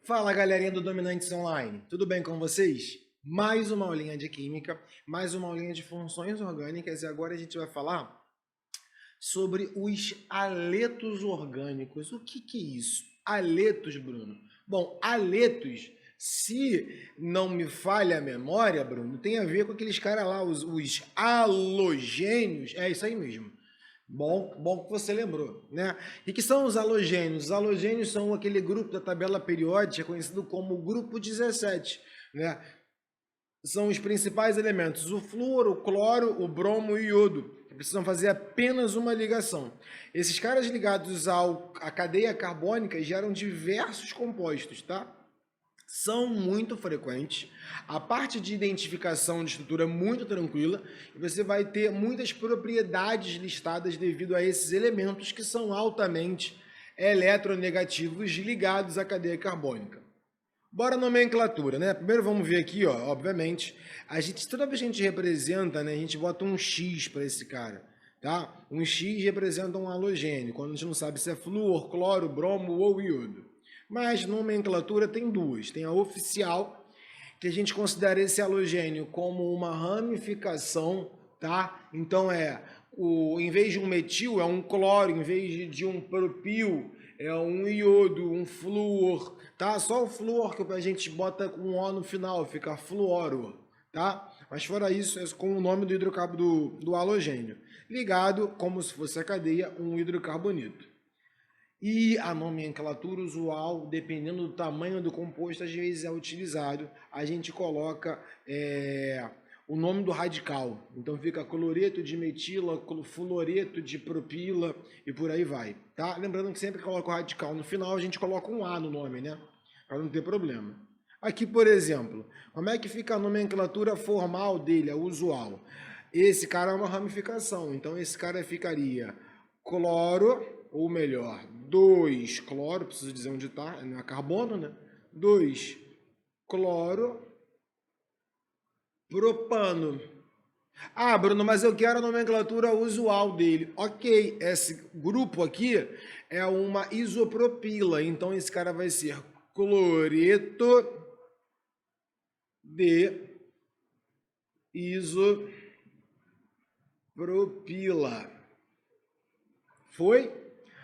Fala, galerinha do Dominantes Online, tudo bem com vocês? Mais uma aulinha de química, mais uma aulinha de funções orgânicas e agora a gente vai falar sobre os aletos orgânicos. O que é isso? Aletos, Bruno? Bom, aletos, se não me falha a memória, Bruno, tem a ver com aqueles caras lá, os halogênios, é isso aí mesmo. Bom que você lembrou, né? E que são os halogênios? Os halogênios são aquele grupo da tabela periódica conhecido como grupo 17, né? São os principais elementos, o flúor, o cloro, o bromo e o iodo, que precisam fazer apenas uma ligação. Esses caras ligados à cadeia carbônica geram diversos compostos, tá? São muito frequentes. A parte de identificação de estrutura é muito tranquila e você vai ter muitas propriedades listadas devido a esses elementos que são altamente eletronegativos ligados à cadeia carbônica. Bora nomenclatura, né? Primeiro vamos ver aqui, ó, obviamente, toda vez que a gente representa, né, a gente bota um X para esse cara, tá? Um X representa um halogênio, quando a gente não sabe se é flúor, cloro, bromo ou iodo. Mas nomenclatura tem duas. Tem a oficial, que a gente considera esse halogênio como uma ramificação, tá? Então em vez de um metil, é um cloro, em vez de um propil, é um iodo, um flúor, tá? Só o flúor que a gente bota com um O no final, fica fluoro, tá? Mas fora isso, é com o nome do hidrocarbo do halogênio. Ligado, como se fosse a cadeia, um hidrocarbonito. E a nomenclatura usual, dependendo do tamanho do composto, às vezes é utilizado. A gente coloca o nome do radical. Então fica cloreto de metila, fluoreto de propila e por aí vai. Tá? Lembrando que sempre que coloca o radical no final, a gente coloca um A no nome, né? Para não ter problema. Aqui, por exemplo, como é que fica a nomenclatura formal dele, a usual? Esse cara é uma ramificação, então esse cara ficaria cloro, ou melhor, 2 cloro, preciso dizer onde está, não é carbono, né? 2 cloro, propano. Ah, Bruno, mas eu quero a nomenclatura usual dele. Ok, esse grupo aqui é uma isopropila, então esse cara vai ser cloreto de isopropila. Foi?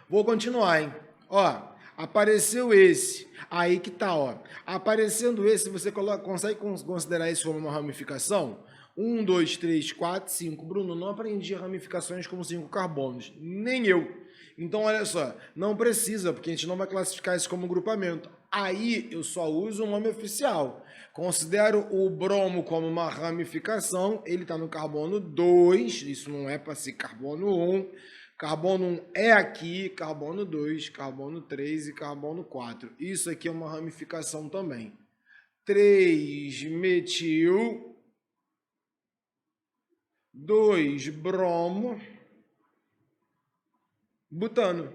Vou continuar, hein? Ó, apareceu esse. Aí que tá, ó. Aparecendo esse, você consegue considerar isso como uma ramificação? 1, 2, 3, 4, 5. Bruno, não aprendi ramificações com 5 carbonos. Nem eu. Então, olha só, não precisa, porque a gente não vai classificar isso como grupamento. Aí eu só uso o nome oficial. Considero o bromo como uma ramificação, ele está no carbono 2, isso não é para ser carbono 1. Carbono 1 é aqui, carbono 2, carbono 3 e carbono 4. Isso aqui é uma ramificação também. 3-metil, 2-bromo, butano.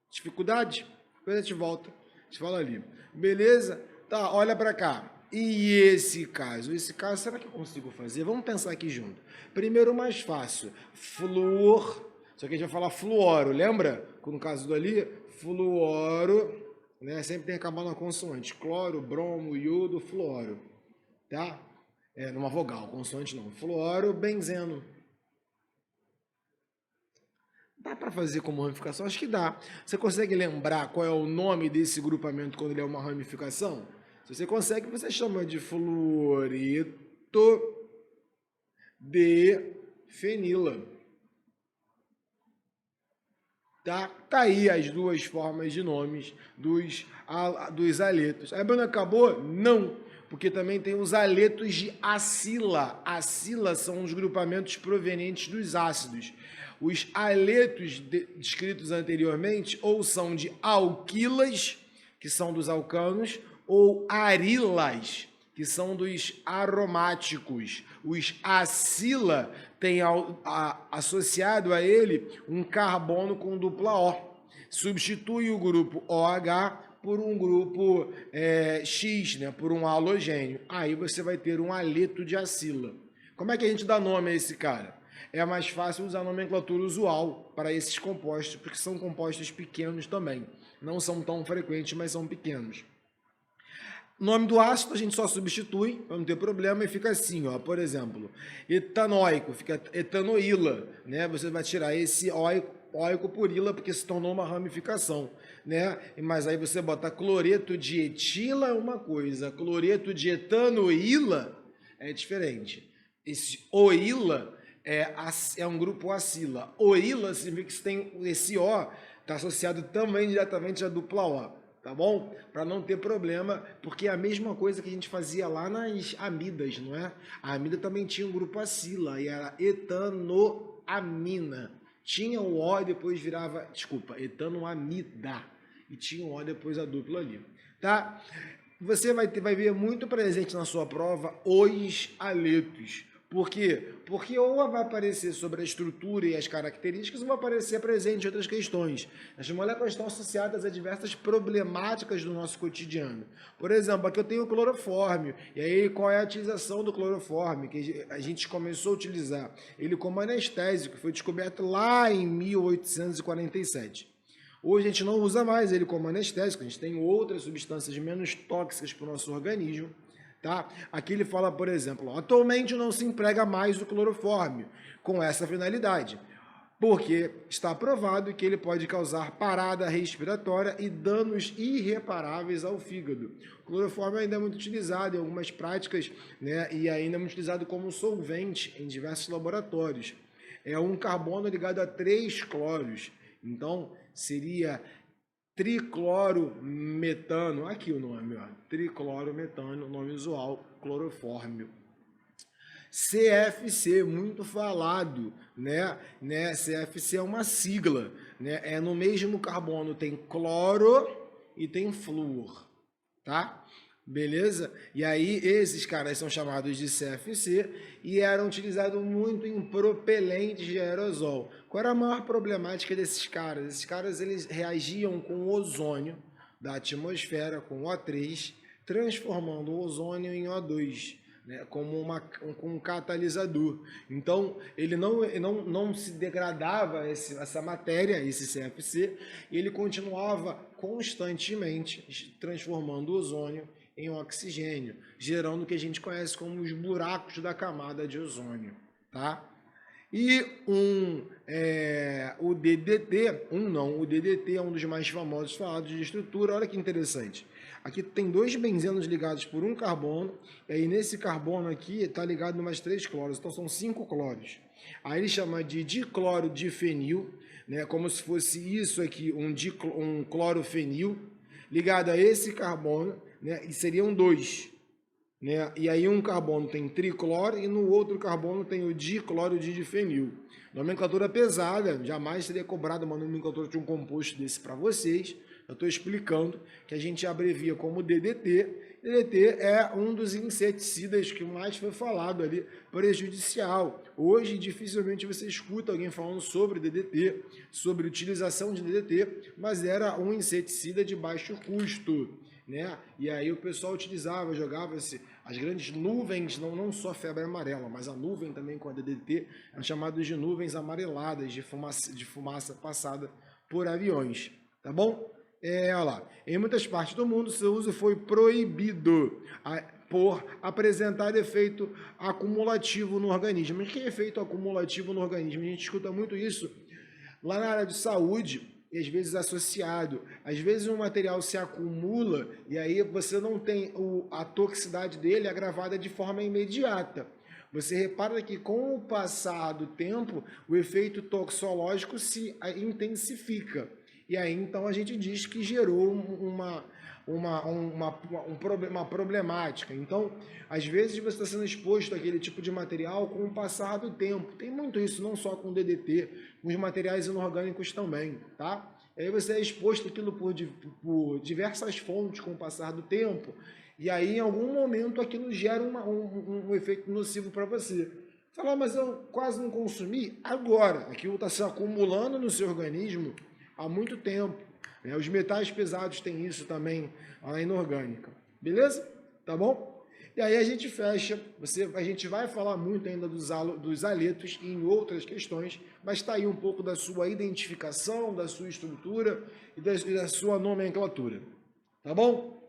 Dificuldade? Depois a gente volta. A gente fala ali. Beleza? Tá, olha para cá. E esse caso? Esse caso, será que eu consigo fazer? Vamos pensar aqui junto. Primeiro, o mais fácil. Flúor. Só que a gente vai falar fluoro, lembra? No caso do ali, fluoro, né? Sempre tem que acabar na consoante. Cloro, bromo, iodo, fluoro. Tá? Numa vogal, consoante não. Fluoro, benzeno. Dá para fazer como ramificação? Acho que dá. Você consegue lembrar qual é o nome desse grupamento quando ele é uma ramificação? Se você consegue, você chama de fluoreto de fenila. Tá aí as duas formas de nomes dos aletos. A Bruno acabou? Não, porque também tem os aletos de acila. Acila são os grupamentos provenientes dos ácidos. Os aletos descritos anteriormente ou são de alquilas, que são dos alcanos, ou arilas, que são dos aromáticos. Os acila tem associado a ele um carbono com dupla O. Substitui o grupo OH por um grupo X, né, por um halogênio. Aí você vai ter um aleto de acila. Como é que a gente dá nome a esse cara? é mais fácil usar a nomenclatura usual para esses compostos, porque são compostos pequenos também. Não são tão frequentes, mas são pequenos. O nome do ácido a gente só substitui, para não ter problema, e fica assim, ó, por exemplo, etanóico, fica etanoíla, né? Você vai tirar esse óico por ila, porque se tornou uma ramificação, né? Mas aí você bota cloreto de etila é uma coisa, cloreto de etanoíla é diferente. Esse oíla é um grupo acila. Oíla significa que tem esse O, está associado também diretamente à dupla O. Tá bom? Para não ter problema, porque é a mesma coisa que a gente fazia lá nas amidas, não é? A amida também tinha um grupo acila e era etanoamina. Tinha o O e depois virava, desculpa, etanoamida. E tinha o O depois a dupla ali, tá? Você vai ver muito presente na sua prova os aletos. Por quê? Porque ou vai aparecer sobre a estrutura e as características, ou vai aparecer presente em outras questões. As moléculas estão associadas a diversas problemáticas do nosso cotidiano. Por exemplo, aqui eu tenho o clorofórmio. E aí, qual é a utilização do clorofórmio? Que a gente começou a utilizar ele como anestésico, foi descoberto lá em 1847. Hoje a gente não usa mais ele como anestésico, a gente tem outras substâncias menos tóxicas para o nosso organismo. Tá? Aqui ele fala, por exemplo, atualmente não se emprega mais o clorofórmio com essa finalidade, porque está provado que ele pode causar parada respiratória e danos irreparáveis ao fígado. O clorofórmio ainda é muito utilizado em algumas práticas, né, e ainda é muito utilizado como solvente em diversos laboratórios. É um carbono ligado a 3 cloros, então seria triclorometano, aqui o nome, ó, triclorometano, nome usual, clorofórmio. CFC, muito falado, né? CFC é uma sigla, né? No mesmo carbono tem cloro e tem flúor, tá? Beleza? E aí esses caras são chamados de CFC e eram utilizados muito em propelentes de aerosol. Qual era a maior problemática desses caras? Esses caras eles reagiam com o ozônio da atmosfera, com O3, transformando o ozônio em O2, né, como um catalisador. Então, ele não se degradava essa matéria, esse CFC, e ele continuava constantemente transformando o ozônio em oxigênio, gerando o que a gente conhece como os buracos da camada de ozônio, tá? E o DDT, o DDT é um dos mais famosos falados de estrutura. Olha que interessante. Aqui tem 2 benzenos ligados por um carbono, e aí nesse carbono aqui está ligado em umas 3 cloros, então são 5 cloros. Aí ele chama de dicloro difenil, né, como se fosse isso aqui, um clorofenil, ligado a esse carbono, né, e seriam 2. Né? E aí um carbono tem tricloro e no outro carbono tem o dicloro de difenil. Nomenclatura pesada, jamais seria cobrada uma nomenclatura de um composto desse para vocês. Eu estou explicando que a gente abrevia como DDT. DDT é um dos inseticidas que mais foi falado ali, prejudicial. Hoje, dificilmente você escuta alguém falando sobre DDT, sobre utilização de DDT, mas era um inseticida de baixo custo, né? E aí o pessoal utilizava, jogava-se as grandes nuvens, não só a febre amarela, mas a nuvem também com a DDT, eram chamadas de nuvens amareladas, de fumaça passada por aviões, tá bom? Olha lá, em muitas partes do mundo seu uso foi proibido por apresentar efeito acumulativo no organismo. Mas que é efeito acumulativo no organismo? A gente escuta muito isso lá na área de saúde, e às vezes associado. Às vezes um material se acumula e aí você não tem a toxicidade dele agravada de forma imediata. Você repara que com o passar do tempo, o efeito toxológico se intensifica. E aí então a gente diz que gerou uma problemática. Então, às vezes você está sendo exposto àquele tipo de material com o passar do tempo. Tem muito isso, não só com DDT, com os materiais inorgânicos também, tá? E aí você é exposto àquilo por diversas fontes com o passar do tempo, e aí em algum momento aquilo gera um efeito nocivo para você. Falar, mas eu quase não consumi agora. Aquilo está se acumulando no seu organismo há muito tempo. Os metais pesados têm isso também, a inorgânica. Beleza? Tá bom? E aí a gente fecha, a gente vai falar muito ainda dos aletos e em outras questões, mas está aí um pouco da sua identificação, da sua estrutura e da sua nomenclatura. Tá bom?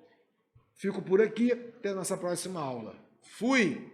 Fico por aqui, até a nossa próxima aula. Fui!